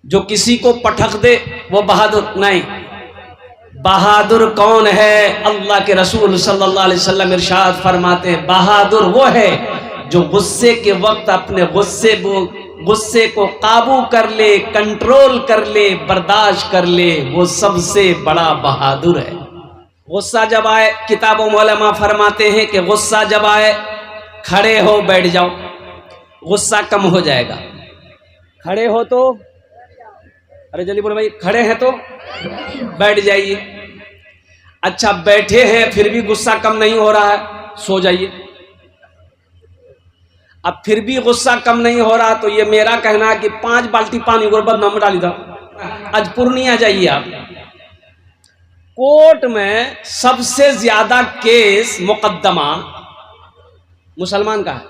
जो किसी को पटक दे वो बहादुर नहीं। बहादुर कौन है? अल्लाह के रसूल सल्लल्लाहु अलैहि वसल्लम इरशाद फरमाते हैं, बहादुर वो है जो गुस्से के वक्त अपने गुस्से को काबू कर ले, कंट्रोल कर ले, बर्दाश्त कर ले, वो सबसे बड़ा बहादुर है। गुस्सा जब आए, किताबों में उलमा फरमाते हैं कि गुस्सा जब आए खड़े हो बैठ जाओ, गुस्सा कम हो जाएगा। खड़े हो तो, अरे जल्दी बोलो भाई, खड़े हैं तो बैठ जाइए। अच्छा बैठे हैं फिर भी गुस्सा कम नहीं हो रहा है, सो जाइए। अब फिर भी गुस्सा कम नहीं हो रहा तो ये मेरा कहना है कि 5 बाल्टी पानी गुरबत नम डाली था, आज पूर्णिया जाइए आप। कोर्ट में सबसे ज्यादा केस मुकदमा मुसलमान का है,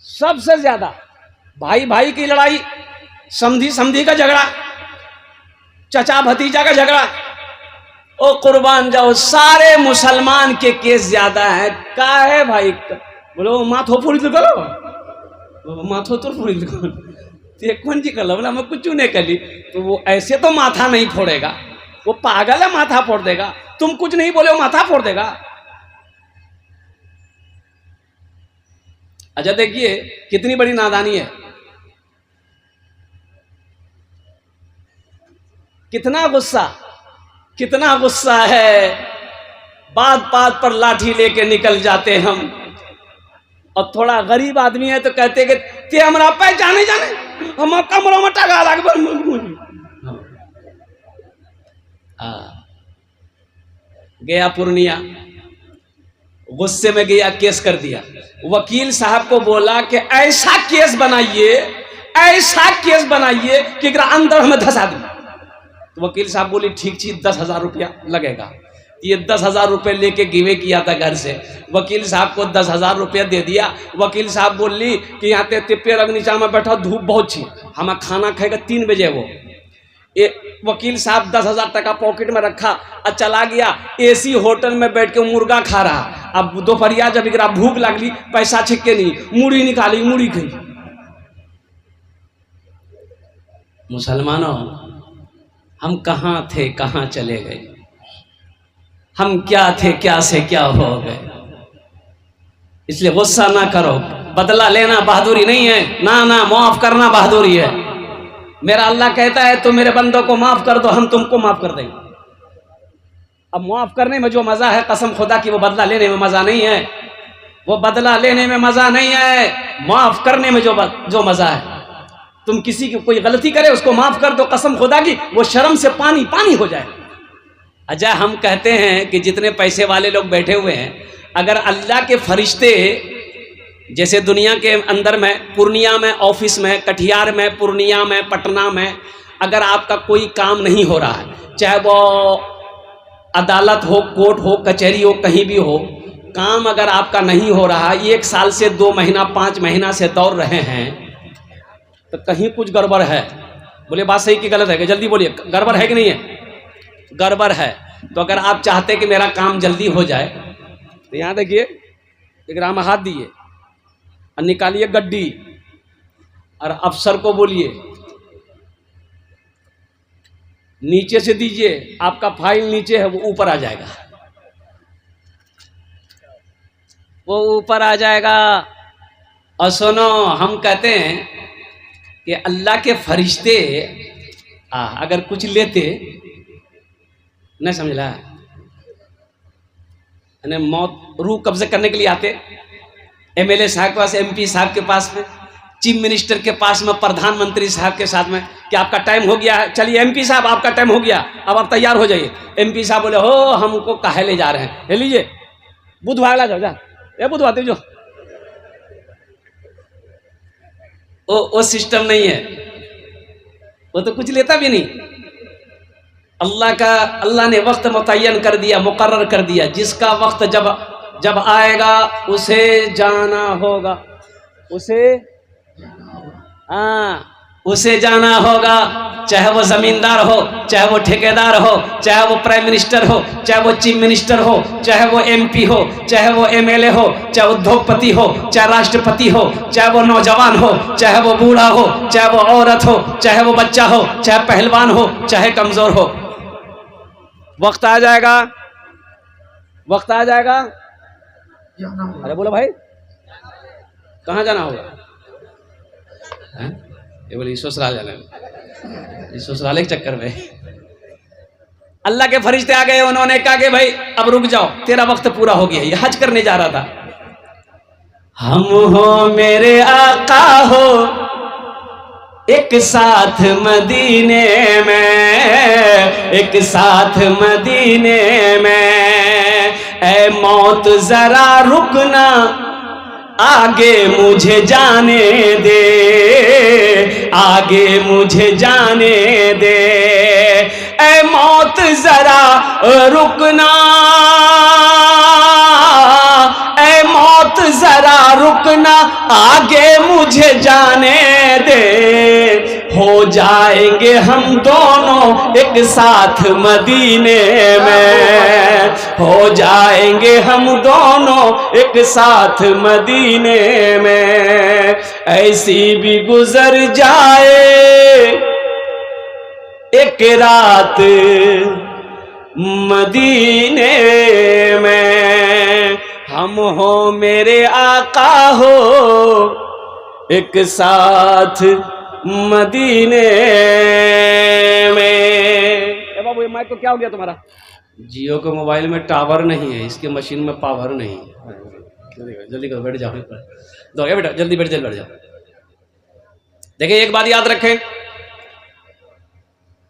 सबसे ज्यादा। भाई भाई की लड़ाई, समधी समधी का झगड़ा, चचा भतीजा का झगड़ा, ओ कुर्बान जाओ, सारे मुसलमान के केस ज्यादा है। का है भाई? बोलो माथो पूरी तो करो, माथो तो पूरी तो करो, कौन जी कर बोला मैं कुछ नहीं करी। तो वो ऐसे तो माथा नहीं फोड़ेगा, वो पागल है, माथा फोड़ देगा। तुम कुछ नहीं बोले वो माथा फोड़ देगा। अच्छा देखिए कितनी बड़ी नादानी है, कितना गुस्सा, कितना गुस्सा है। बात बात पर लाठी लेके निकल जाते हम। और थोड़ा गरीब आदमी है तो कहते कि ते हमरा पहचाने जाने, हम कमरों में टगा लाग गया पूर्णिया, गुस्से में गया, केस कर दिया। वकील साहब को बोला कि ऐसा केस बनाइए, ऐसा केस बनाइए कि अंदर हमें धसा दूं। तो वकील साहब बोली ठीक 10,000 रुपया लगेगा। ये 10,000 रुपये लेके गिवे किया था घर से, वकील साहब को 10,000 रुपया दे दिया। वकील साहब बोली कि यहाँ ते पेड़ नीचा में बैठा, धूप बहुत छी, हम खाना खाएगा 3 बजे। वो वकील साहब 10,000 टका पॉकेट में रखा और चला गया एसी होटल में बैठ के मुर्गा खा रहा। अब दोपहरिया जब एकरा भूख लगली, पैसा छिक्के नहीं, मुड़ी निकाली, मुड़ी खाई। मुसलमानों हम कहाँ थे, कहाँ चले गए? हम क्या थे, क्या से क्या हो गए? इसलिए गुस्सा ना करो। बदला लेना बहादुरी नहीं है, ना ना, माफ करना बहादुरी है। मेरा अल्लाह कहता है तो मेरे बंदों को माफ कर दो, हम तुमको माफ कर देंगे। अब माफ करने में जो मजा है, कसम खुदा की, वो बदला लेने में मजा नहीं है। वो बदला लेने में मजा नहीं है, माफ करने में जो मजा है। तुम किसी की कोई गलती करे उसको माफ कर दो, कसम खुदा की वो शर्म से पानी पानी हो जाए। अच्छा हम कहते हैं कि जितने पैसे वाले लोग बैठे हुए हैं, अगर अल्लाह के फरिश्ते जैसे दुनिया के अंदर में, पूर्णिया में, ऑफिस में, कटिहार में, पूर्णिया में, पटना में, अगर आपका कोई काम नहीं हो रहा है, चाहे वो अदालत हो, कोर्ट हो, कचहरी हो, कहीं भी हो, काम अगर आपका नहीं हो रहा, 1 साल से 2 महीना 5 महीना से दौड़ रहे हैं, तो कहीं कुछ गड़बड़ है। बोले बात सही कि गलत है? जल्दी बोलिए, गड़बड़ है कि नहीं है? गड़बड़ है। तो अगर आप चाहते कि मेरा काम जल्दी हो जाए तो यहाँ देखिए, एक राम हाथ दिए और निकालिए गड्डी और अफसर को बोलिए नीचे से दीजिए, आपका फाइल नीचे है, वो ऊपर आ जाएगा, वो ऊपर आ जाएगा। और सुनो, हम कहते हैं कि अल्लाह के फरिश्ते अगर कुछ लेते, नहीं समझ रहा, मौत रूह कब्जे करने के लिए आते, एमएलए साहब के पास, एमपी साहब के पास में, चीफ मिनिस्टर के पास में, प्रधानमंत्री साहब के साथ में, कि आपका टाइम हो गया है, चलिए एमपी साहब आपका टाइम हो गया, अब आप तैयार हो जाइए। एमपी साहब बोले हो हमको काहे ले जा रहे हैं, ले लीजिए बुधवार ला जाओ, जा ए बुधवार जो, वो सिस्टम नहीं है, वो तो कुछ लेता भी नहीं। अल्लाह ने वक्त मुतय्यन कर दिया, मुकर्रर कर दिया, जिसका वक्त जब आएगा उसे जाना होगा, उसे जाना होगा, चाहे वो जमींदार हो, चाहे वो ठेकेदार हो, चाहे वो प्राइम मिनिस्टर हो, चाहे वो चीफ मिनिस्टर हो, चाहे वो एमपी हो, चाहे वो एमएलए हो, चाहे उद्योगपति हो, चाहे राष्ट्रपति हो, चाहे वो नौजवान हो, चाहे वो बूढ़ा हो, चाहे वो औरत हो, चाहे वो बच्चा हो, चाहे पहलवान हो, चाहे कमजोर हो। वक्त आ जाएगा, वक्त आ जाएगा। अरे बोलो भाई, कहाँ जाना होगा? ये बोली ससुराल जाना है, ससुराल के चक्कर में। अल्लाह के फरिश्ते आ गए, उन्होंने कहा कि भाई अब रुक जाओ, तेरा वक्त पूरा हो गया। ये हज करने जा रहा था। हम हो मेरे आका हो एक साथ मदीने में, एक साथ मदीने में, ऐ मौत जरा रुकना आगे मुझे जाने दे, आगे मुझे जाने दे, ऐ मौत जरा रुकना, ऐ मौत जरा रुकना आगे मुझे जाने दे, हो जाएंगे हम दोनों एक साथ मदीने में, हो जाएंगे हम दोनों एक साथ मदीने में, ऐसी भी गुजर जाए एक रात मदीने में, हम हो मेरे आका हो एक साथ मदीने में। ए बाबू, ये माइक को क्या हो गया तुम्हारा? जियो के मोबाइल में टावर नहीं है, इसके मशीन में पावर नहीं है। जल्दी करो, बैठ जाओ दो बेटा, जल्दी बैठ जाओ। देखिए एक बात याद रखें,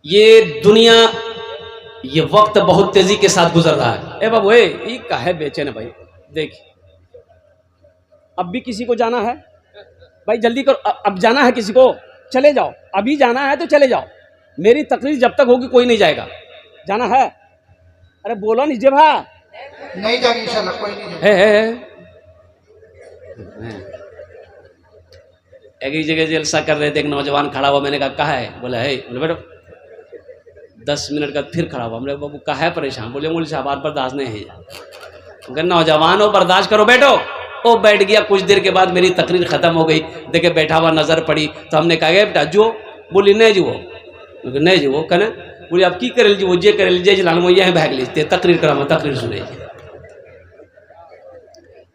ये दुनिया, ये वक्त बहुत तेजी के साथ गुजर रहा है। ए बाबू, ये काहे बेचैन है भाई? देखिए अब भी किसी को जाना है भाई, जल्दी करो, अब जाना है किसी को, चले जाओ, अभी जाना है तो चले जाओ। मेरी तकरीर जब तक होगी कोई नहीं जाएगा। जाना है? अरे बोलो निजे भा, नहीं जाएगी इंशाल्लाह, कोई नहीं जाएगा। एक ही जगह जलसा कर रहे थे, एक नौजवान खड़ा हुआ, मैंने कहा है? बोला है। बोले बेटो 10 मिनट का फिर खड़ा हुआ। हमने बाबू कहा है परेशान? बोले मौलवी साहब बात बर्दाश्त नहीं है। नौजवान हो, बर्दाश्त करो बैठो। वो बैठ गया। कुछ देर के बाद मेरी तकरीर खत्म हो गई। देखे बैठा हुआ नजर पड़ी तो हमने कहा बेटा जो, बोली नहीं जुओ, नहीं जुओ कहना, बोली अब की करे जुओ, जे करे जे जलान वो यह भाग लीजिए, तकरीर करा, तकरीर सुने।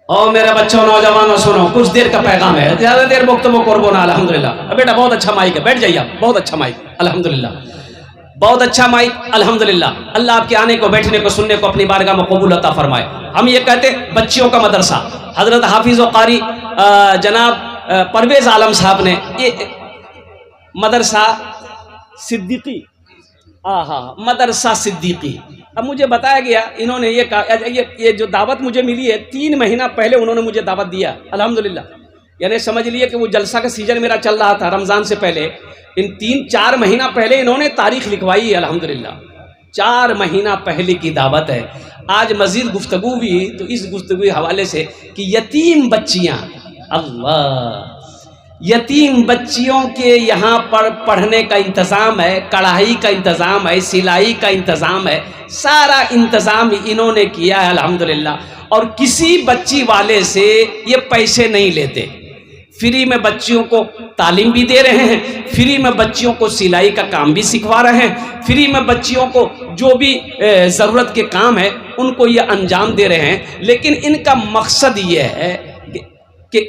और मेरे बच्चों नौजवानों सुनो, कुछ देर का पैगाम है, ज्यादा देर वक्त वो करबो ना। अल्हम्दुलिल्लाह बेटा बहुत अच्छा माइक है, बैठ जाइए आप, बहुत अच्छा माइक, अल्हम्दुलिल्लाह बहुत अच्छा माइक, अल्हम्दुलिल्लाह। अल्लाह आपके आने को, बैठने को, सुनने को अपनी बारगाह में कबूल अता फरमाए। हम ये कहते बच्चियों का मदरसा, हजरत हाफिज व कारी जनाब परवेज आलम साहब ने ये मदरसा सिद्दीकी, मदरसा सिद्दीकी, अब मुझे बताया गया, इन्होंने ये कहा, ये जो दावत मुझे मिली है 3 महीना पहले उन्होंने मुझे दावत दिया, अल्हम्दुलिल्लाह। यानी समझ लिए कि वो जलसा का सीजन मेरा चल रहा था रमज़ान से पहले, इन 3-4 महीना पहले इन्होंने तारीख लिखवाई है, अल्हम्दुलिल्लाह 4 महीना पहले की दावत है। आज मज़ीद गुफ्तगू हुई तो इस गुफ्तगू के हवाले से कि यतीम बच्चियाँ, अल्लाह, यतीम बच्चियों के यहाँ पर पढ़ने का इंतज़ाम है, कढ़ाई का इंतज़ाम है, सिलाई का इंतज़ाम है, सारा इंतज़ाम इन्होंने किया है अल्हम्दुलिल्लाह। और किसी बच्ची वाले से ये पैसे नहीं लेते, फ्री में बच्चियों को तालीम भी दे रहे हैं, फ्री में बच्चियों को सिलाई का काम भी सिखवा रहे हैं, फ्री में बच्चियों को जो भी ज़रूरत के काम है उनको ये अंजाम दे रहे हैं। लेकिन इनका मकसद ये है कि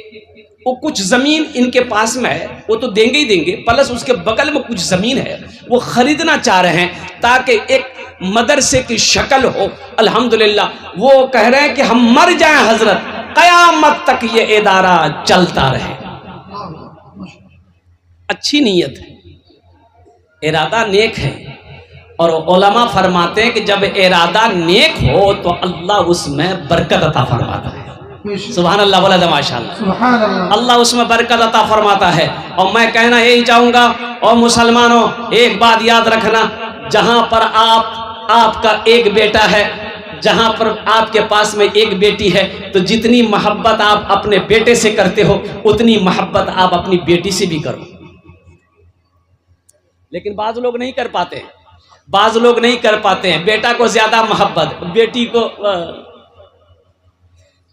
वो कुछ ज़मीन इनके पास में है, वो तो देंगे ही देंगे, प्लस उसके बगल में कुछ ज़मीन है वो ख़रीदना चाह रहे हैं ताकि एक मदरसे की शक्ल हो। अल्हम्दुलिल्लाह वो कह रहे हैं कि हम मर जाएं हजरत, क़यामत तक ये इदारा चलता रहे। अच्छी नीयत है, इरादा नेक है, और उलमा फरमाते हैं कि जब इरादा नेक हो तो अल्लाह उसमें बरकत अता फरमाता है। सुभान अल्लाह, बोला था माशाअल्लाह, अल्लाह उसमें बरकत अता फरमाता है। और मैं कहना यही चाहूँगा, और मुसलमानों एक बात याद रखना, जहाँ पर आपका एक बेटा है, जहाँ पर आपके पास में एक बेटी है, तो जितनी मोहब्बत आप अपने बेटे से करते हो उतनी मोहब्बत आप अपनी बेटी से भी करो। लेकिन बाज लोग नहीं कर पाते, बाज लोग नहीं कर पाते हैं। बेटा को ज्यादा मोहब्बत,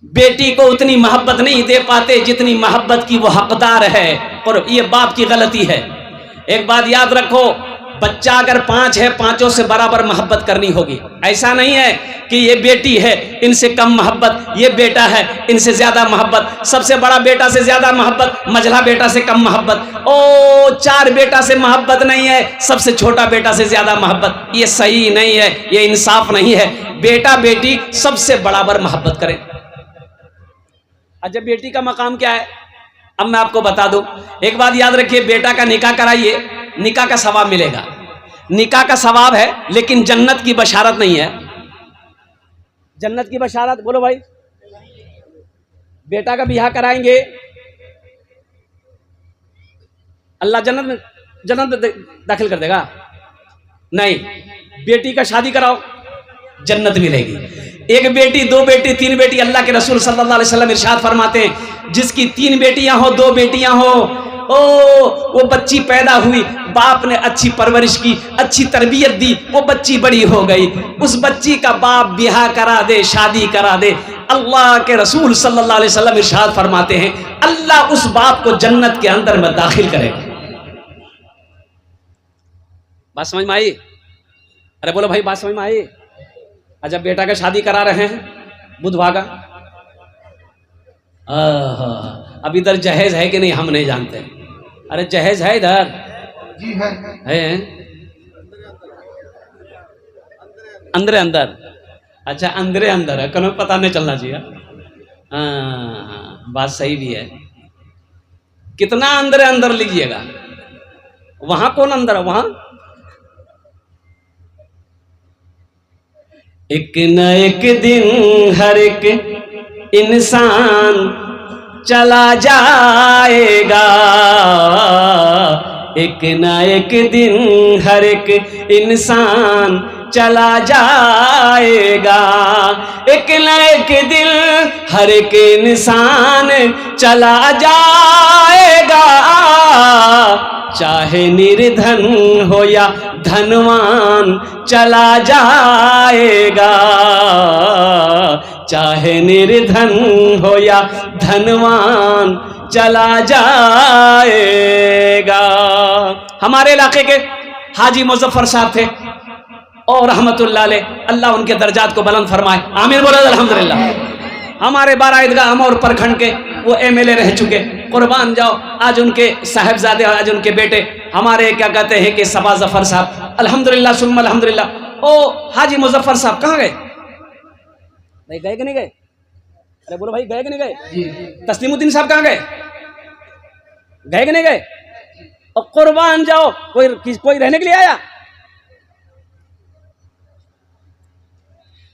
बेटी को उतनी मोहब्बत नहीं दे पाते जितनी मोहब्बत की वो हकदार है, और ये बाप की गलती है। एक बात याद रखो, बच्चा अगर 5 है, 5 से बराबर मोहब्बत करनी होगी। ऐसा नहीं है कि ये बेटी है इनसे कम मोहब्बत, ये बेटा है इनसे ज्यादा मोहब्बत, सबसे बड़ा बेटा से ज्यादा मोहब्बत, मझला बेटा से कम मोहब्बत, ओ 4 बेटा से मोहब्बत नहीं है, सबसे छोटा बेटा से ज्यादा मोहब्बत। ये सही नहीं है, ये इंसाफ नहीं है। बेटा बेटी सबसे बराबर मोहब्बत करें। अच्छा, बेटी का मकाम क्या है अब मैं आपको बता दूं। एक बात याद रखिए, बेटा का निकाह कराइए, निकाह का सवाब मिलेगा, निकाह का सवाब है, लेकिन जन्नत की बशारत नहीं है। जन्नत की बशारत बोलो भाई। बेटा का बियाह कराएंगे, अल्लाह जन्नत में दाखिल कर देगा? नहीं। बेटी का शादी कराओ, जन्नत मिलेगी। एक बेटी, 2 बेटी, 3 बेटी, अल्लाह के रसूल सल्लल्लाहु अलैहि वसल्लम इरशाद फरमाते हैं, जिसकी 3 बेटियां हो, 2 बेटियां हो, ओ वो बच्ची पैदा हुई, बाप ने अच्छी परवरिश की, अच्छी तरबियत दी, वो बच्ची बड़ी हो गई, उस बच्ची का बाप ब्याह करा दे, शादी करा दे, अल्लाह के रसूल सल्लल्लाहु अलैहि वसल्लम इरशाद फरमाते हैं, अल्लाह उस बाप को जन्नत के अंदर में दाखिल करेगा। बात समझ में आई? अरे बोलो भाई, बात समझ में आई? अच्छा, बेटा का शादी करा रहे हैं बुधवार का, अब इधर जहेज है कि नहीं हम नहीं जानते। अरे जहेज है इधर? जी है अंदर अंदर। अच्छा, अंदर अंदर है, कनो पता नहीं चलना चाहिए। हाँ, बात सही भी है। कितना अंदर अंदर लीजिएगा? वहां कौन अंदर है? वहां एक न एक दिन हर एक इंसान चला जाएगा, एक न एक दिन हर एक इंसान चला जाएगा, एक न एक दिन हर एक इंसान चला जाएगा, चाहे निर्धन हो या धनवान चला जाएगा, चाहे निर्धन हो या धनवान चला जाएगा। हमारे इलाके के हाजी मुजफ्फर साहब थे और रहमतुल्लाह अलैह, अल्लाह उनके दर्जात को बुलंद फरमाए, आमीन बोलो अल्हम्दुलिल्लाह। हमारे 12 ईदगाह और प्रखंड के वो MLA रह चुके, कुर्बान जाओ। आज उनके साहिबजादे, आज उनके बेटे हमारे क्या कहते हैं कि सबा जफर साहब, अल्हम्दुलिल्लाह सुम्मा अल्हम्दुलिल्लाह। ओ हाजी मुजफ्फर साहब कहाँ गए भाई? गए कि नहीं गए? अरे बोलो भाई, गए कि नहीं गए? तस्लीमुद्दीन साहब कहाँ गए? गए कि नहीं गए? और कुर्बान जाओ, कोई रहने के लिए आया?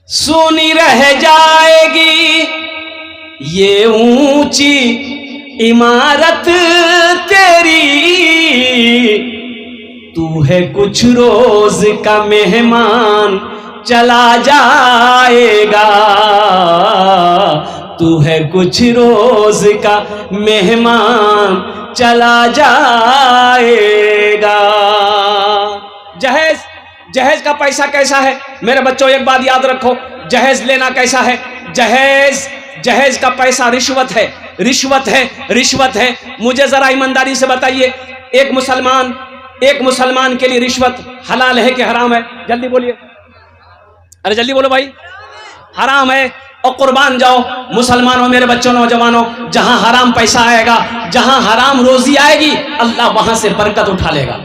सोनी रह जाएगी ये ऊंची इमारत तेरी, तू है कुछ रोज का मेहमान चला जाएगा, तू है कुछ रोज का मेहमान चला जाएगा। जहेज का पैसा कैसा है मेरे बच्चों? एक बात याद रखो, जहेज लेना कैसा है? जहेज का पैसा रिश्वत है, रिश्वत है, रिश्वत है। मुझे जरा ईमानदारी से बताइए, एक मुसलमान के लिए रिश्वत हलाल है कि हराम है? जल्दी बोलिए, अरे जल्दी बोलो भाई। हराम है। और कुर्बान जाओ मुसलमानों, मेरे बच्चों, नौजवानों, जहां हराम पैसा आएगा, जहां हराम रोजी आएगी, अल्लाह वहां से बरकत उठा लेगा,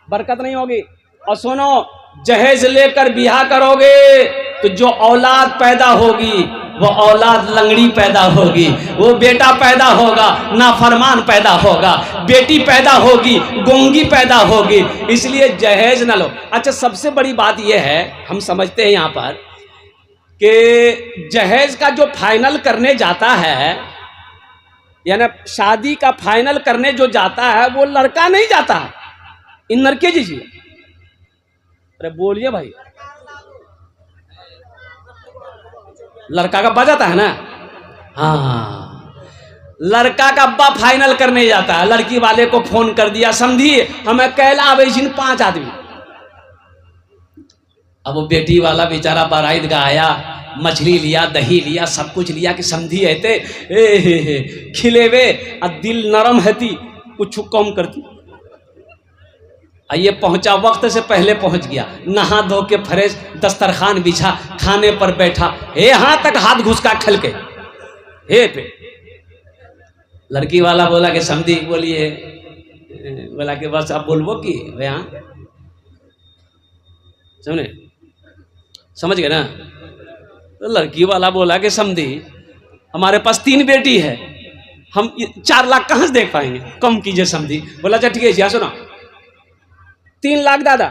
बरकत नहीं होगी। और सुनो, जहेज लेकर ब्याह करोगे तो जो औलाद पैदा होगी वो औलाद लंगड़ी पैदा होगी, वो बेटा पैदा होगा नाफरमान पैदा होगा, बेटी पैदा होगी गूंगी पैदा होगी। इसलिए जहेज ना लो। अच्छा, सबसे बड़ी बात यह है, हम समझते हैं यहाँ पर कि जहेज का जो फाइनल करने जाता है, यानी शादी का फाइनल करने जो जाता है, वो लड़का नहीं जाता है। इन लड़के जी, अरे बोलिए भाई, लड़का का बजाता है ना? हाँ, लड़का का अब्बा फाइनल करने जाता है, लड़की वाले को फोन कर दिया, समझी हमें कैला आवे 5 आदमी। अब वो बेटी वाला बेचारा बारात का आया, मछली लिया, दही लिया, सब कुछ लिया कि समझी है खिले वे, और दिल नरम है थी, कुछ कम करती। ये पहुंचा, वक्त से पहले पहुंच गया, नहा धो के फ्रेश, दस्तरखान बिछा, खाने पर बैठा, यहां तक हाथ घुसका खल के हे पे। लड़की वाला बोला कि समझी, बोलिए, बोला कि बस अब बोलबो कि यहाँ समझे, समझ गए ना। तो लड़की वाला बोला कि समझी हमारे पास 3 बेटी है, हम 4 लाख कहाँ से देख पाएंगे, कम कीजिए समझी। बोला अच्छा ठीक है, सुनो 3 लाख दादा,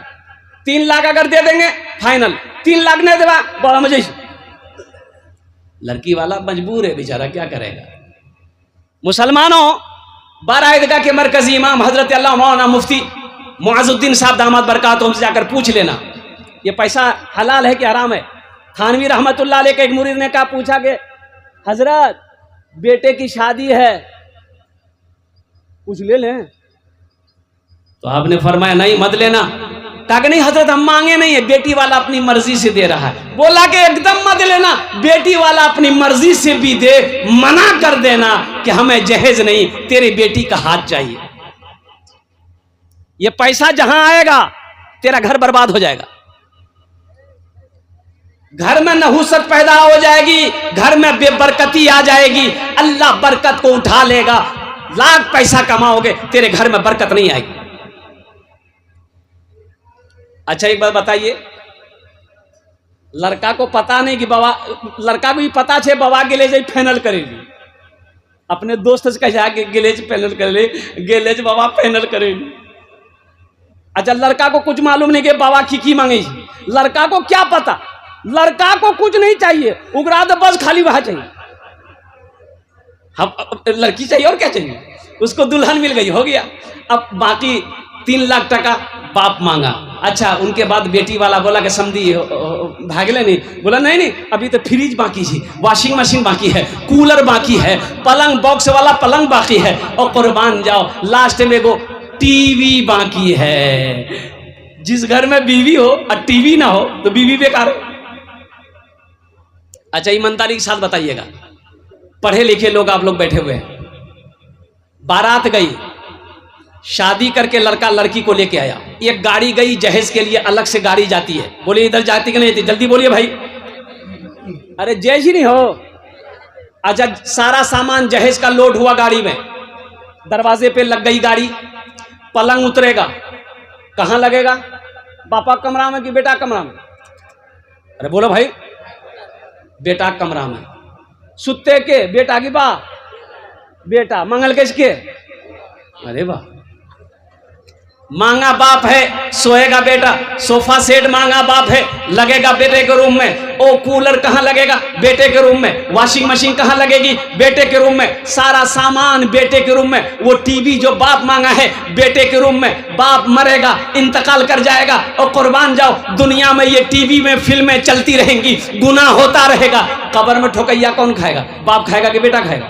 3 लाख अगर दे देंगे फाइनल, 3 लाख नहीं देगा बड़ा मजे। लड़की वाला मजबूर है बेचारा, क्या करेगा। मुसलमानों, बारह ईदगाह के मरकजी इमाम हजरत अल्लाह मौलाना मुफ्ती मुआजुद्दीन साहब दामाद बरकातुहू से जाकर पूछ लेना ये पैसा हलाल है कि हराम है। थानवी रहमतुल्लाह अलैह के एक मुरीद ने कहा, पूछा कि हजरत बेटे की शादी है, कुछ ले लें? तो आपने फरमाया नहीं मत लेना। कहा कि नहीं हजरत हम मांगे नहीं है, बेटी वाला अपनी मर्जी से दे रहा है। बोला कि एकदम मत लेना, बेटी वाला अपनी मर्जी से भी दे, मना कर देना कि हमें जहेज नहीं, तेरी बेटी का हाथ चाहिए। ये पैसा जहां आएगा तेरा घर बर्बाद हो जाएगा, घर में नहुसत पैदा हो जाएगी, घर में बेबरकती आ जाएगी, अल्लाह बरकत को उठा लेगा। लाख पैसा कमाओगे, तेरे घर में बरकत नहीं आएगी। अच्छा एक बात बताइए, लड़का को पता नहीं कि बाबा, लड़का को भी पता छे बाबा गेले जाई फाइनल करेगी, अपने दोस्त से कह जाके गेलेज फाइनल कर ले, गेलेज बाबा फाइनल करेगी। अच्छा लड़का को कुछ मालूम नहीं कि बाबा की मांगे, लड़का को क्या पता, लड़का को कुछ नहीं चाहिए, उगरा तो बस खाली वहां चाहिए, हम लड़की चाहिए और क्या चाहिए, उसको दुल्हन मिल गई, हो गया। अब बाकी 3 लाख टका बाप मांगा। अच्छा उनके बाद बेटी वाला बोला कि समझी भागले नहीं, बोला नहीं नहीं अभी तो फ्रिज बाकी है, वॉशिंग मशीन बाकी है, कूलर बाकी है, पलंग बॉक्स वाला पलंग बाकी है, और कुर्बान जाओ लास्ट में वो टीवी बाकी है। जिस घर में बीवी हो और टीवी ना हो तो बीवी बेकार हो। अच्छा ईमानदारी के साथ बताइएगा, पढ़े लिखे लोग आप लोग बैठे हुए हैं, बारात गई, शादी करके लड़का लड़की को लेके आया, एक गाड़ी गई जहेज के लिए, अलग से गाड़ी जाती है, बोलिए इधर जाती कि नहीं जाती, जल्दी बोलिए भाई, अरे जहेज ही नहीं हो। अच्छा सारा सामान जहेज का लोड हुआ गाड़ी में, दरवाजे पे लग गई गाड़ी, पलंग उतरेगा, कहां लगेगा, पापा कमरा में कि बेटा कमरा में? अरे बोलो भाई, बेटा कमरा में। सुते के बेटा की बा, बेटा मंगल किसके? अरे वाह, मांगा बाप है, सोएगा बेटा, सोफा सेट मांगा बाप है, लगेगा बेटे के रूम में, ओ कूलर कहां लगेगा, बेटे के रूम में, वॉशिंग मशीन कहां लगेगी, बेटे के रूम में, सारा सामान बेटे के रूम में, वो टीवी जो बाप मांगा है बेटे के रूम में, बाप मरेगा इंतकाल कर जाएगा, और कुर्बान जाओ दुनिया में ये टीवी में फिल्में चलती रहेंगी, गुनाह होता रहेगा, कब्र में ठोकैया कौन खाएगा, बाप खाएगा कि बेटा खाएगा?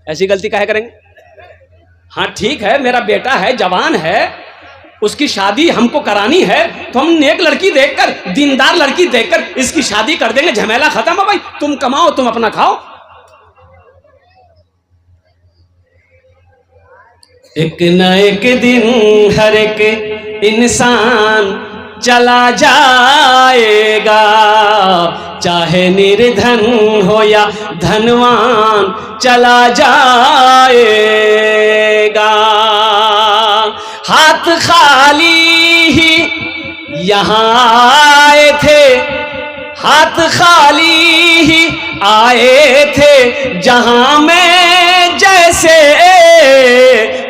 ऐसी गलती काहे करेंगे? हाँ ठीक है, मेरा बेटा है, जवान है, उसकी शादी हमको करानी है, तो हम नेक लड़की देखकर, दीनदार लड़की देखकर इसकी शादी कर देंगे, झमेला खत्म है भाई, तुम कमाओ तुम अपना खाओ। एक न एक दिन हर एक इंसान चला जाएगा, चाहे निर्धन हो या धनवान चला जाएगा। हाथ खाली ही यहाँ आए थे, हाथ खाली ही आए थे जहां में जैसे,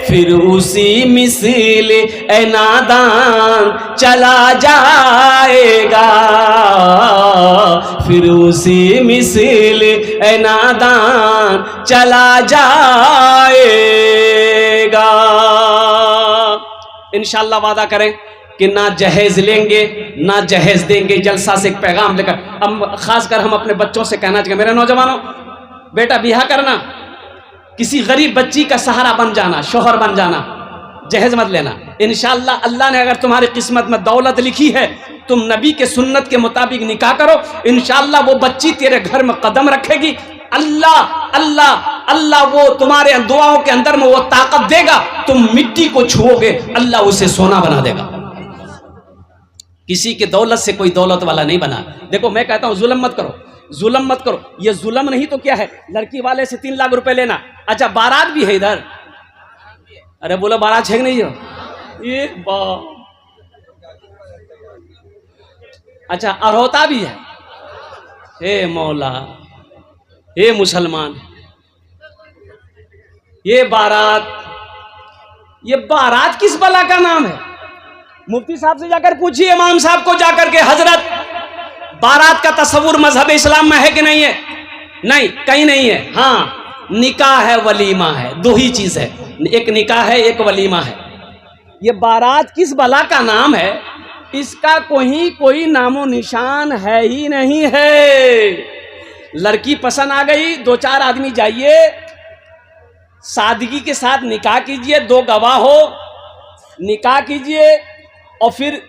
फिर उसी मिसल ए नादान चला जाएगा, फिर उसी मिसल ए नादान चला जाएगा। इंशाअल्लाह वादा करें कि ना जहेज लेंगे ना जहेज देंगे, जलसा से एक पैगाम लेकर। अब खासकर हम अपने बच्चों से कहना चाहिए, मेरे नौजवानों बेटा ब्याह करना, किसी गरीब बच्ची का सहारा बन जाना, शोहर बन जाना, जहेज मत लेना। इंशाअल्लाह अल्लाह ने अगर तुम्हारी किस्मत में दौलत लिखी है, तुम नबी के सुन्नत के मुताबिक निकाह करो, इंशाअल्लाह वो बच्ची तेरे घर में कदम रखेगी। अल्लाह अल्लाह अल्लाह वो तुम्हारे दुआओं के अंदर में वो ताकत देगा, तुम मिट्टी को छुओगे, अल्लाह उसे सोना बना देगा। किसी के दौलत से कोई दौलत वाला नहीं बना। देखो मैं कहता हूं जुल्म मत करो, जुल्म मत करो। ये जुल्म नहीं तो क्या है, लड़की वाले से 3 लाख रुपए लेना। अच्छा बारात भी है इधर, अरे बोलो बारात है नहीं हो, ये अच्छा अरहोता भी है। हे मौला, हे मुसलमान, ये बारात किस बला का नाम है? मुफ्ती साहब से जाकर पूछिए, इमाम साहब को जाकर के, हजरत बारात का तस्वुर मजहब इस्लाम में है कि नहीं है? नहीं, कहीं नहीं है। हाँ निकाह है, वलीमा है, 2 ही चीज है, एक निकाह है, एक वलीमा है। ये बारात किस बला का नाम है? इसका कोई नामो निशान है ही नहीं है। लड़की पसंद आ गई, 2-4 आदमी जाइए, सादगी के साथ निकाह कीजिए, 2 गवाह हो, निकाह कीजिए, और फिर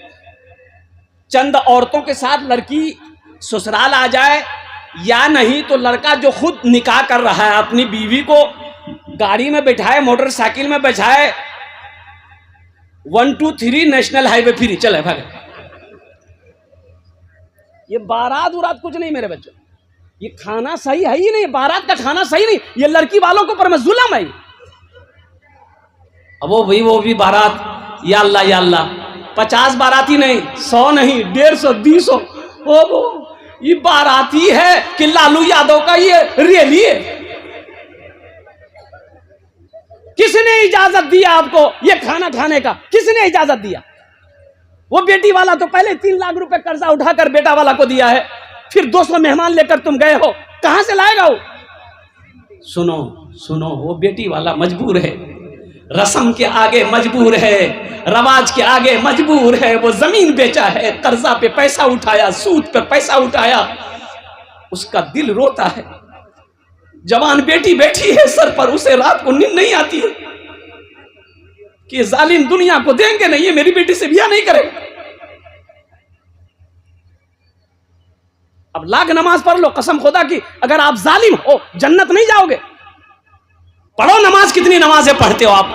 चंद औरतों के साथ लड़की ससुराल आ जाए, या नहीं तो लड़का जो खुद निकाह कर रहा है अपनी बीवी को गाड़ी में बैठाए, मोटरसाइकिल में बैठाए, 1 2 3 नेशनल हाईवे फ्री चले भागे। ये बारात उरात कुछ नहीं मेरे बच्चों, ये खाना सही है ही नहीं, बारात का खाना सही नहीं, ये लड़की वालों के ऊपर में जुल्म है। अब वो भी बारात, या अल्लाह या अल्लाह, 50 बाराती नहीं, 100 नहीं, 150 200, वो ये बाराती है कि लालू यादव का ये रैली है? किसने इजाजत दिया आपको ये खाना खाने का? किसने इजाजत दिया? वो बेटी वाला तो पहले 3 लाख रुपए कर्जा उठाकर बेटा वाला को दिया है, फिर 200 मेहमान लेकर तुम गए हो, कहां से लाएगा वो? सुनो सुनो, वो बेटी वाला मजबूर है, रस्म के आगे मजबूर है, रवाज के आगे मजबूर है। वो जमीन बेचा है, कर्जा पे पैसा उठाया, सूद पे पैसा उठाया, उसका दिल रोता है। जवान बेटी बैठी है सर पर, उसे रात को नींद नहीं आती है कि जालिम दुनिया को देंगे नहीं, ये मेरी बेटी से ब्याह नहीं करेगा। अब लाख नमाज पढ़ लो, कसम खुदा की, अगर आप जालिम हो जन्नत नहीं जाओगे। पढ़ो नमाज, कितनी नमाजें पढ़ते हो आप,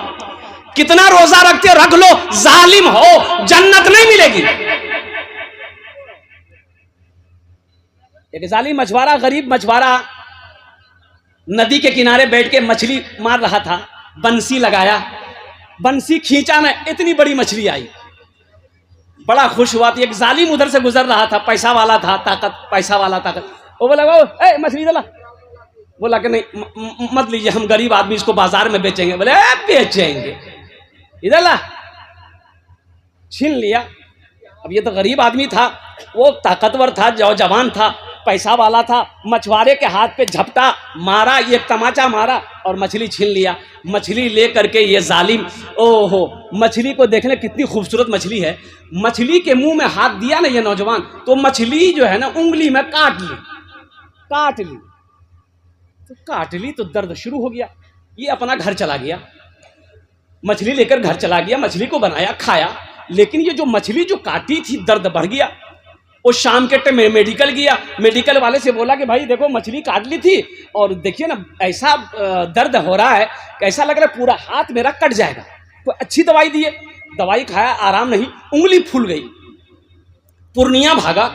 कितना रोजा रखते हो, रख लो, जालिम हो जन्नत नहीं मिलेगी। एक जालिम मछुआरा, गरीब मछुआरा नदी के किनारे बैठ के मछली मार रहा था, बंसी लगाया, बंसी खींचा ना, इतनी बड़ी मछली आई, बड़ा खुश हुआ। एक जालिम उधर से गुजर रहा था, पैसा वाला था, पैसा वाला ताकत, वो बोला ए मछली दला, बोला कि नहीं मत लीजिए, हम गरीब आदमी इसको बाजार में बेचेंगे। बोले बेचेंगे, इधर ला, छीन लिया। अब ये तो गरीब आदमी था, वो ताकतवर था, जवान था, पैसा वाला था, मछुआरे के हाथ पे झपटा मारा, ये तमाचा मारा और मछली छीन लिया। मछली ले करके ये जालिम, ओहो मछली को देखने कितनी खूबसूरत मछली है, मछली के मुंह में हाथ दिया ना ये नौजवान, तो मछली जो है ना उंगली में काट ली तो दर्द शुरू हो गया। ये अपना घर चला गया, मछली लेकर घर चला गया, मछली को बनाया, खाया, लेकिन ये जो मछली जो काटी थी दर्द बढ़ गया। वो शाम के टाइम मेडिकल गया, मेडिकल वाले से बोला कि भाई देखो मछली काट ली थी और देखिए ना ऐसा दर्द हो रहा है, ऐसा लग रहा है पूरा हाथ मेरा कट जाएगा। तो अच्छी दवाई दिए, दवाई खाया, आराम नहीं, उंगली फूल गई। पूर्णिया भागा,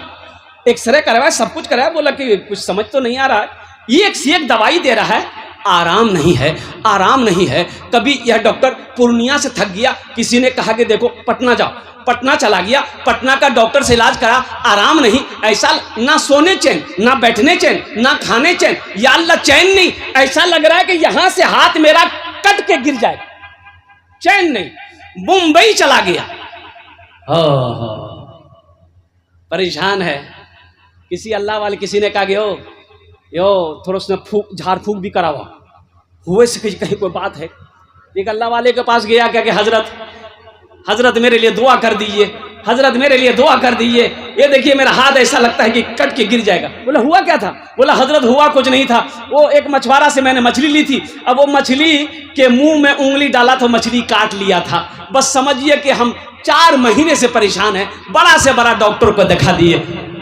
एक्सरे करवाया, सब कुछ कराया, बोला कि कुछ समझ तो नहीं आ रहा है, ये एक से एक दवाई दे रहा है, आराम नहीं है, आराम नहीं है। कभी यह डॉक्टर पूर्णिया से थक गया, किसी ने कहा कि देखो पटना जाओ, पटना चला गया, पटना का डॉक्टर से इलाज करा, आराम नहीं। ऐसा ना सोने चैन, ना बैठने चैन, ना खाने चैन, या अल्लाह चैन नहीं, ऐसा लग रहा है कि यहां से हाथ मेरा कट के गिर जाए, चैन नहीं। मुंबई चला गया, परेशान है। किसी अल्लाह वाले किसी ने कहा कि यो थोड़ा उसने झाड़ फूक भी करावा, हुए से कहीं कोई बात है। एक अल्लाह वाले के पास गया क्या कि हजरत मेरे लिए दुआ कर दीजिए, हजरत मेरे लिए दुआ कर दीजिए, ये देखिए मेरा हाथ ऐसा लगता है कि कट के गिर जाएगा। बोला हुआ क्या था? बोला हजरत हुआ कुछ नहीं था, वो एक मछुआरा से मैंने मछली ली थी, अब वो मछली के मुंह में उंगली डाला तो मछली काट लिया था। बस समझिए कि हम 4 महीने से परेशान हैं, बड़ा से बड़ा डॉक्टर को दिखा दिए,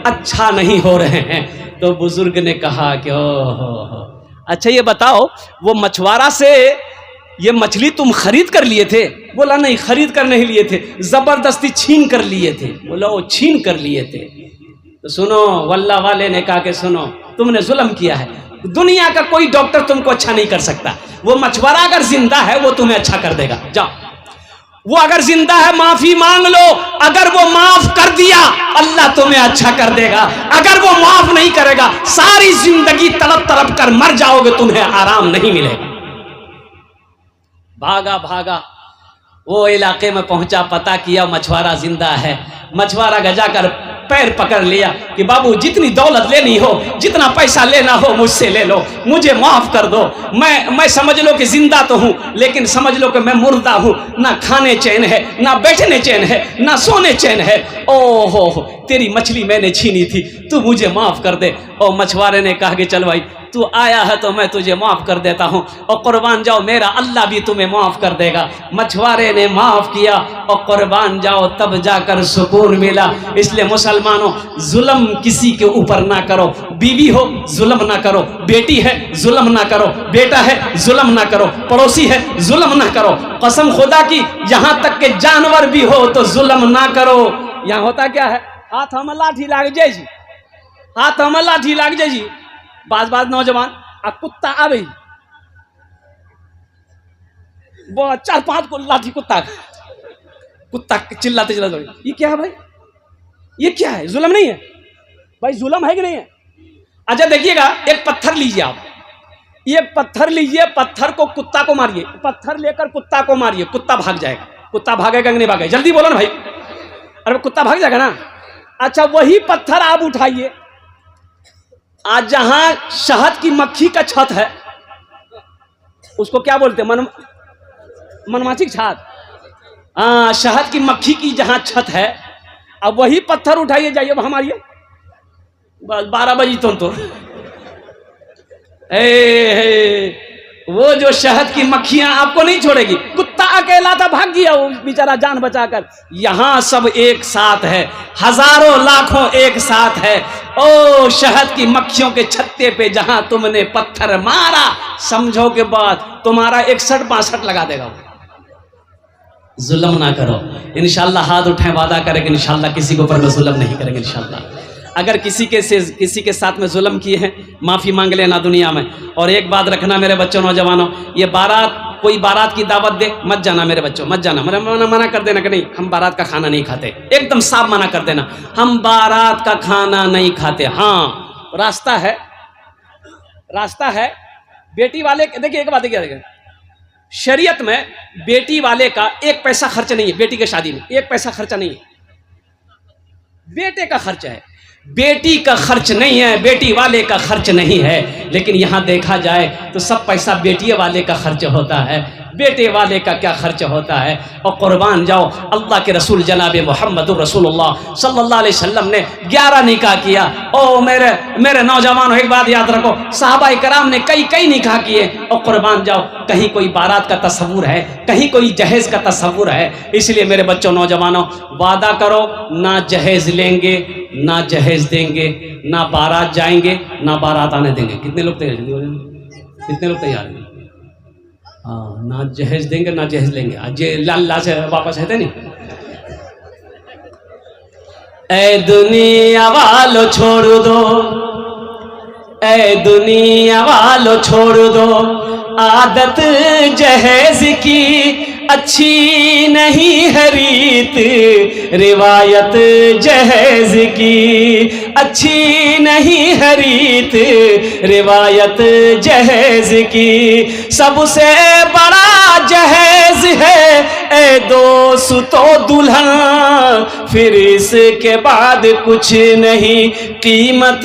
अच्छा नहीं हो रहे हैं। तो बुजुर्ग ने कहा कि ओहो, अच्छा ये बताओ वो मछुआरा से ये मछली तुम खरीद कर लिए थे? बोला नहीं, खरीद कर नहीं लिए थे, जबरदस्ती छीन कर लिए थे। बोला वो छीन कर लिए थे। तो सुनो, वल्लाह वाले ने कहा कि सुनो, तुमने जुल्म किया है, दुनिया का कोई डॉक्टर तुमको अच्छा नहीं कर सकता। वो मछुआरा अगर जिंदा है वो तुम्हें अच्छा कर देगा, जाओ। वो अगर जिंदा है माफी मांग लो, अगर वो माफ कर दिया अल्लाह तुम्हें अच्छा कर देगा, अगर वो माफ नहीं करेगा सारी जिंदगी तड़प तड़प कर मर जाओगे, तुम्हें आराम नहीं मिलेगा। भागा भागा वो इलाके में पहुंचा, पता किया मछुआरा जिंदा है। मछुआरा गजा कर पैर पकड़ लिया कि बाबू जितनी दौलत लेनी हो, जितना पैसा लेना हो मुझसे ले लो, मुझे माफ कर दो। मैं समझ लो कि जिंदा तो हूं, लेकिन समझ लो कि मैं मुर्दा हूं, ना खाने चैन है, ना बैठने चैन है, ना सोने चैन है। ओहो, तेरी मछली मैंने छीनी थी, तू मुझे माफ कर दे। और मछुआरे ने कहा कि चल भाई तू आया है तो मैं तुझे माफ कर देता हूं, और कुर्बान जाओ मेरा अल्लाह भी तुम्हें माफ कर देगा। मछुआरे ने माफ किया और कुर्बान जाओ, तब जाकर सुकून मिला। इसलिए मुसलमानों, जुल्म किसी के ऊपर ना करो। बीवी हो जुल्म ना करो, बेटी है जुल्म ना करो, बेटा है जुल्म ना करो, पड़ोसी है जुल्म ना करो। कसम खुदा की, यहां तक के जानवर भी हो तो जुल्म ना करो। यहां होता क्या है, हाथ हम लाठी लाग जाए जी, हाथ हम लाठी लाग जाए जी। बाज नौजवान आ कुत्ता आवे, 4-5 को लाठी कुत्ता चिल्लाते चिल्लाते, ये क्या है भाई, ये क्या है? जुल्म नहीं है भाई, जुल्म है कि नहीं है? अच्छा देखिएगा, एक पत्थर लीजिए आप, ये पत्थर लीजिए, पत्थर को कुत्ता को मारिए, पत्थर लेकर कुत्ता को मारिए, कुत्ता भाग जाएगा। कुत्ता भागेगा कि नहीं भागेगा? जल्दी बोलो ना भाई। अरे कुत्ता भाग जाएगा ना। अच्छा वही पत्थर आप उठाइए, आज जहां शहद की मक्खी का छत है, उसको क्या बोलते हैं? मनमाछी छत। शहद की मक्खी की जहां छत है, अब वही पत्थर उठाइए, जाइए वहां मारिए, बस 12 बजी तो वो जो शहद की मक्खियां आपको नहीं छोड़ेगी। कुत्ता अकेला था, भाग गया वो बेचारा जान बचाकर। यहां सब एक साथ है, हजारों लाखों एक साथ है। ओ शहद की मक्खियों के छत्ते पे जहां तुमने पत्थर मारा, समझो के बाद तुम्हारा 61-62 लगा देगा। जुल्म ना करो, इंशाल्लाह। हाथ उठाएं, वादा करेंगे इंशाल्लाह किसी के ऊपर में जुल्म नहीं करेंगे इंशाल्लाह। अगर किसी के साथ में जुल्म किए हैं, माफ़ी मांग लेना दुनिया में। और एक बात रखना मेरे बच्चों, नौजवानों, ये कोई बारात की दावत दे मत जाना मेरे बच्चों, मत जाना। मना कर देना कि नहीं, हम बारात का खाना नहीं खाते, एकदम साफ मना कर देना, हम बारात का खाना नहीं खाते। हाँ रास्ता है बेटी वाले। देखिए एक बात देखिए, शरीयत में बेटी वाले का 1 पैसा खर्च नहीं है, बेटी की शादी में 1 पैसा खर्चा नहीं है, बेटे का खर्च है। बेटी का खर्च नहीं है, बेटी वाले का खर्च नहीं है। लेकिन यहाँ देखा जाए तो सब पैसा बेटी वाले का खर्च होता है, बेटे वाले का क्या खर्च होता है। और कुर्बान जाओ, अल्लाह के रसूल जनाब मोहम्मद रसूलुल्लाह सल्लल्लाहु अलैहि वसल्लम ने 11 निकाह किया। ओ मेरे नौजवानों, एक बात याद रखो, सहाबाए कराम ने कई निकाह किए। और कुर्बान जाओ, कहीं कोई बारात का तस्वुर है, कहीं कोई जहेज का तस्वुर है। इसलिए मेरे बच्चों, नौजवानों, वादा करो ना जहेज लेंगे, ना जहेज देंगे, ना बारात जाएंगे, ना बारात आने देंगे। कितने लोग तैयार हैं? हाँ, ना जहेज देंगे ना जहेज लेंगे। आज ये लाल से वापस है नहीं। ए दुनिया वालों छोड़ दो, ए दुनिया वालों छोड़ दो, आदत जहेज की अच्छी नहीं है रीत, रिवायत जहेज की अच्छी नहीं है रीत, रिवायत जहेज की सबसे बड़ा जहेज है ए दोस्तों दुल्हन, फिर इसके बाद कुछ नहीं कीमत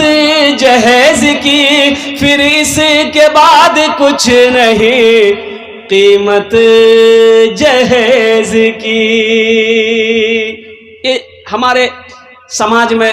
जहेज की, फिर इसके बाद कुछ नहीं कीमत जहेज की। ये हमारे समाज में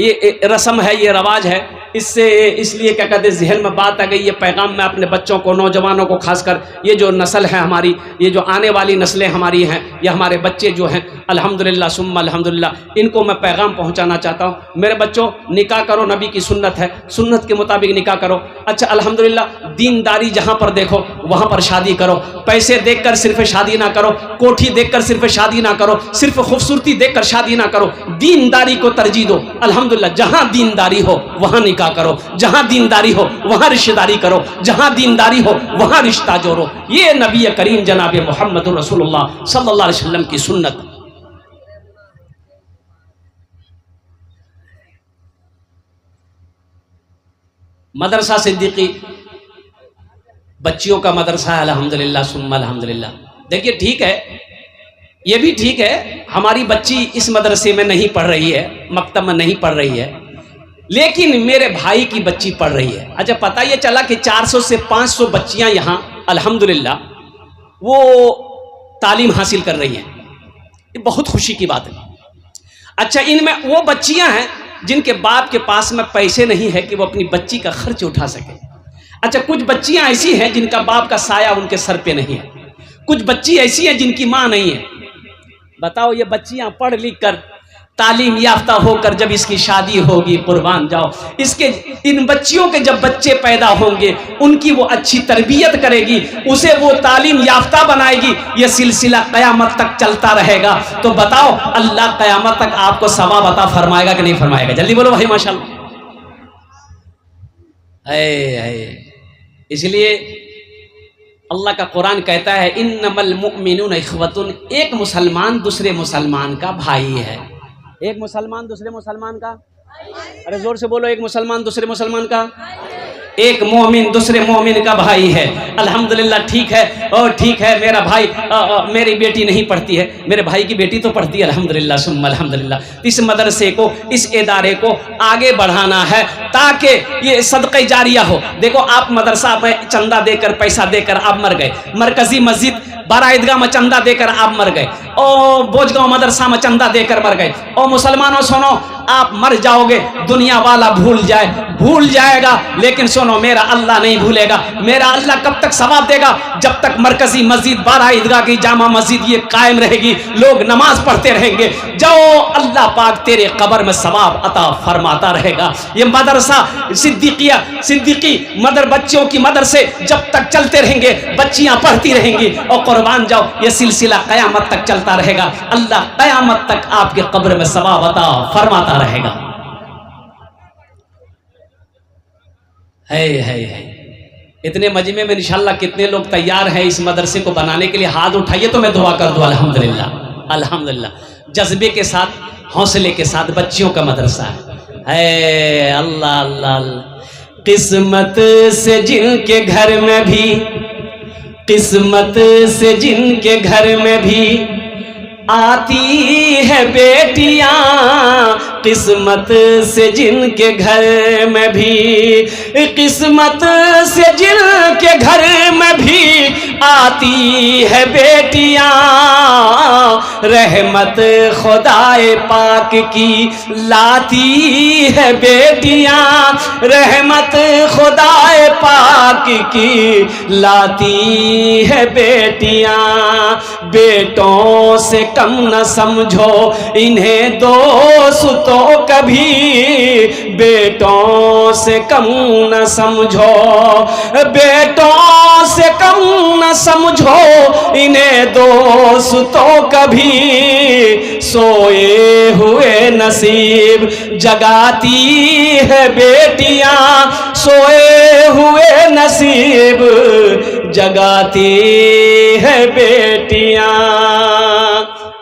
ये रस्म है, ये रवाज है, इससे इसलिए क्या कहते हैं जहन में बात आ गई। ये पैगाम मैं अपने बच्चों को, नौजवानों को, खासकर ये जो नस्ल है हमारी, ये जो आने वाली नस्लें हमारी हैं, ये हमारे बच्चे जो हैं, अल्हम्दुलिल्लाह सुम्मा अल्हम्दुलिल्लाह, इनको मैं पैगाम पहुंचाना चाहता हूं। मेरे बच्चों, निकाह करो, नबी की सुन्नत है, सुन्नत के मुताबिक निकाह करो। अच्छा अल्हम्दुलिल्लाह, दीनदारी जहां पर देखो वहां पर शादी करो। पैसे देखकर सिर्फ शादी ना करो, कोठी देखकर सिर्फ शादी ना करो, सिर्फ खूबसूरती देखकर शादी ना करो, दीनदारी को तरजीह दो। अल्हम्दुलिल्लाह, जहां दीनदारी हो वहां निकाह करो, जहां दीनदारी हो वहां रिश्तेदारी करो, जहां दीनदारी हो वहां रिश्ता जोड़ो। ये नबी करीम जनाब मोहम्मद रसूलुल्लाह सल्लल्लाहु अलैहि वसल्लम की सुन्नत। मदरसा सिद्दीकी बच्चियों का मदरसा है, अल्हम्दुलिल्लाह सुम्मा अल्हम्दुलिल्लाह। देखिए ठीक है, ये भी ठीक है, हमारी बच्ची इस मदरसे में नहीं पढ़ रही है, मकतब में नहीं पढ़ रही है, लेकिन मेरे भाई की बच्ची पढ़ रही है। अच्छा पता ये चला कि 400 से 500 बच्चियां यहाँ अल्हम्दुलिल्लाह वो तालीम हासिल कर रही हैं। ये बहुत खुशी की बात है। अच्छा इनमें वो बच्चियां हैं जिनके बाप के पास में पैसे नहीं है कि वो अपनी बच्ची का खर्च उठा सके। अच्छा कुछ बच्चियां ऐसी हैं जिनका बाप का साया उनके सर पे नहीं है, कुछ बच्ची ऐसी हैं जिनकी माँ नहीं है। बताओ ये बच्चियां पढ़ लिख कर तालीम याफ्ता होकर जब इसकी शादी होगी, कुर्बान जाओ, इसके इन बच्चियों के जब बच्चे पैदा होंगे उनकी वो अच्छी तरबियत करेगी, उसे वो तालीम याफ्ता बनाएगी, ये सिलसिला कयामत तक चलता रहेगा। तो बताओ अल्लाह कयामत तक आपको सवाब अता फरमाएगा कि नहीं फरमाएगा? जल्दी बोलो भाई माशाल्लाह। इसलिए अल्लाह का कुरान कहता है इन्नमल मुमिनून इख्वतुन, एक मुसलमान दूसरे मुसलमान का भाई है। एक मुसलमान दूसरे मुसलमान का, अरे जोर से बोलो, एक मुसलमान दूसरे मुसलमान का, एक मोमिन दूसरे मोमिन का भाई है। अल्हम्दुलिल्लाह ठीक है, और ठीक है मेरा भाई, मेरी बेटी नहीं पढ़ती है, मेरे भाई की बेटी तो पढ़ती है, अल्हम्दुलिल्लाह सुम्मा अल्हम्दुलिल्लाह। इस मदरसे को, इस इदारे को आगे बढ़ाना है ताकि ये सदक़े जारिया हो। देखो आप मदरसा में चंदा देकर, पैसा देकर आप मर गए, मरकजी मस्जिद बारा ईदगाह में चंदा देकर आप मर गए, और बोझगांव मदरसा में चंदा देकर मर गए। और मुसलमानों सुनो, आप मर जाओगे, दुनिया वाला भूल जाएगा, लेकिन सुनो मेरा अल्लाह नहीं भूलेगा। मेरा अल्लाह कब तक सवाब देगा? जब तक मरकजी मस्जिद, बारा ईदगाह की जामा मस्जिद ये कायम रहेगी, लोग नमाज पढ़ते रहेंगे, जाओ अल्लाह पाक तेरे कब्र में सवाब अता फरमाता रहेगा। ये मदरसा सिद्दीकी बच्चियों की मदरसे जब तक चलते रहेंगे, बच्चियां पढ़ती रहेंगी, और कुर्बान जाओ ये सिलसिला कयामत तक चलता रहेगा। अल्लाह कयामत तक आपके कब्र में सवाब अता फरमाता रहेगा। है इतने मजमे में इंशाअल्लाह कितने लोग तैयार हैं इस मदरसे को बनाने के लिए? हाथ उठाइए तो मैं दुआ कर दूं। अल्हम्दुलिल्लाह अल्हम्दुलिल्लाह, जज्बे के साथ, हौसले के साथ बच्चियों का मदरसा है। अल्लाह अल्लाह अल्लाह। किस्मत से जिनके घर में भी, किस्मत से जिनके घर में भी आती है बेटियां, किस्मत से जिनके घर में भी, किस्मत से जिनके घर में भी आती है बेटियां, रहमत खुदाए पाक की लाती है बेटियां, रहमत खुदाए पाक की लाती है बेटियां। बेटों से कम न समझो इन्हें दोस्तों कभी, बेटों से कम न समझो, बेटों से कम न समझो इन्हें दोस्तों कभी, सोए हुए नसीब जगाती है बेटियां, सोए हुए नसीब जगाती है बेटियां।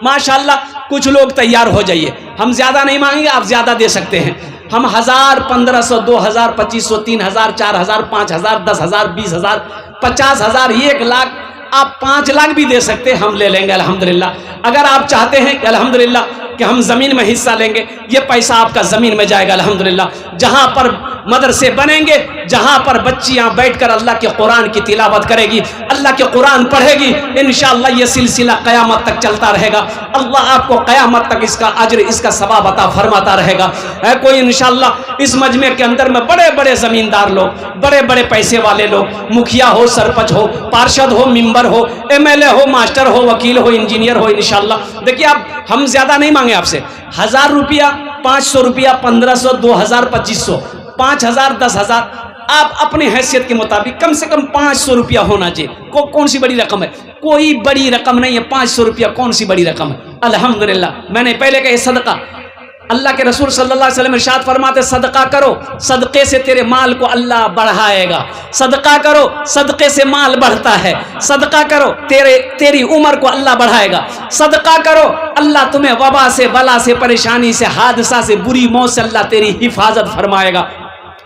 माशाल्लाह कुछ लोग तैयार हो जाइए, हम ज्यादा नहीं मांगेंगे, आप ज्यादा दे सकते हैं। हम 1000, 1500, 2000, 2500, 3000, 4000, 5000, 10000, 20000, 50000, 1 लाख, आप 5 लाख भी दे सकते हैं, हम ले लेंगे अल्हम्दुलिल्लाह। अगर आप चाहते हैं कि अल्हम्दुलिल्लाह कि हम ज़मीन में हिस्सा लेंगे, ये पैसा आपका ज़मीन में जाएगा अल्हम्दुलिल्लाह। जहाँ पर मदरसे बनेंगे, जहाँ पर बच्चियाँ बैठकर अल्लाह के कुरान की तिलावत करेगी, अल्लाह के कुरान पढ़ेगी, इंशाअल्लाह ये सिलसिला क़यामत तक चलता रहेगा। अल्लाह आपको क़यामत तक इसका अज्र, इसका सवाब अता फरमाता रहेगा। है कोई इंशाअल्लाह इस मजमे के अंदर में बड़े बड़े ज़मींदार लोग, बड़े बड़े पैसे वाले लोग, मुखिया हो, सरपंच हो, पार्षद हो, मेंबर हो, MLA हो, मास्टर हो, वकील हो, इंजीनियर हो, इंशाअल्लाह। देखिए अब हम ज़्यादा नहीं मांगे आपसे, 1000 रुपया, 500 रुपया, 1500, 2000, 2500, 5000, 10,000, आप अपनी हैसियत के मुताबिक कम से कम 500 रुपया होना चाहिए। कौन सी बड़ी रकम है? कोई बड़ी रकम नहीं है, 500 रुपया कौन सी बड़ी रकम है? अल्हम्दुलिल्लाह। मैंने पहले कहा सदका, अल्लाह के रसूल सल्लल्लाहु अलैहि वसल्लम इरशाद फरमाते सदका करो, सदक़े से तेरे माल को अल्लाह बढ़ाएगा। सदका करो, सदक़े से माल बढ़ता है। सदका करो, तेरी उम्र को अल्लाह बढ़ाएगा। सदका करो, अल्लाह तुम्हें वबा से, बला से, परेशानी से, हादसा से, बुरी मौत से अल्लाह तेरी हिफाजत फरमाएगा।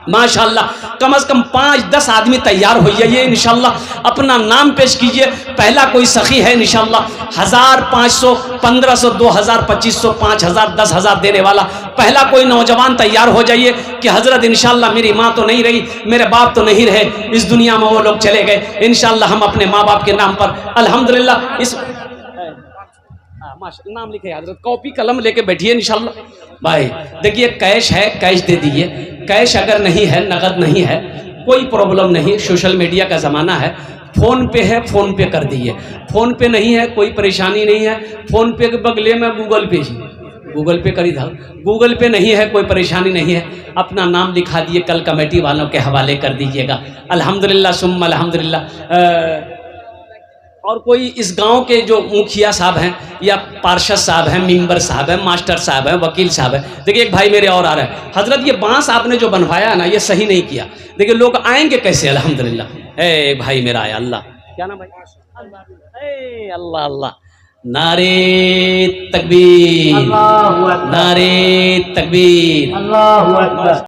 माशाअल्लाह, कम से कम 5-10 आदमी तैयार हो जाइए इंशाअल्लाह। अपना नाम पेश कीजिए। पहला कोई सखी है इंशाअल्लाह, 1000, 500, 1500, 2000, 2500, 5000, 10,000 देने वाला पहला कोई नौजवान तैयार हो जाइए कि हजरत इंशाअल्लाह मेरी माँ तो नहीं रही, मेरे बाप तो नहीं रहे इस दुनिया में, वो लोग चले गए, इंशाअल्लाह हम अपने माँ बाप के नाम पर अल्हम्दुलिल्लाह इस नाम लिखे, हजरत कॉपी कलम लेके बैठिए इंशाअल्लाह। भाई देखिए कैश है, कैश दे दीजिए। कैश अगर नहीं है, नगद नहीं है, कोई प्रॉब्लम नहीं, सोशल मीडिया का ज़माना है, फ़ोन पे है, फ़ोन पे कर दीजिए। फ़ोन पे नहीं है, कोई परेशानी नहीं है, फ़ोन पे के बगले में गूगल पे ही, गूगल पे करी था, गूगल पे नहीं है, कोई परेशानी नहीं है, अपना नाम लिखा दिए, कल कमेटी वालों के हवाले कर दीजिएगा। अल्हम्दुलिल्लाह सुम्मा अल्हम्दुलिल्लाह। और कोई इस गांव के जो मुखिया साहब हैं या पार्षद साहब हैं, मेंबर साहब हैं, मास्टर साहब हैं, वकील साहब हैं, देखिए एक भाई मेरे और आ रहे हैं, हजरत ये बांस आपने जो बनवाया है ना, ये सही नहीं किया। देखिए लोग आएंगे कैसे? अल्हम्दुलिल्लाह। ए भाई मेरा आया, अल्लाह क्या नाम भाई? अल्लाह अल्लाह। नारे तकबीर, नारे तकबीर, अल्लाहू अकबर।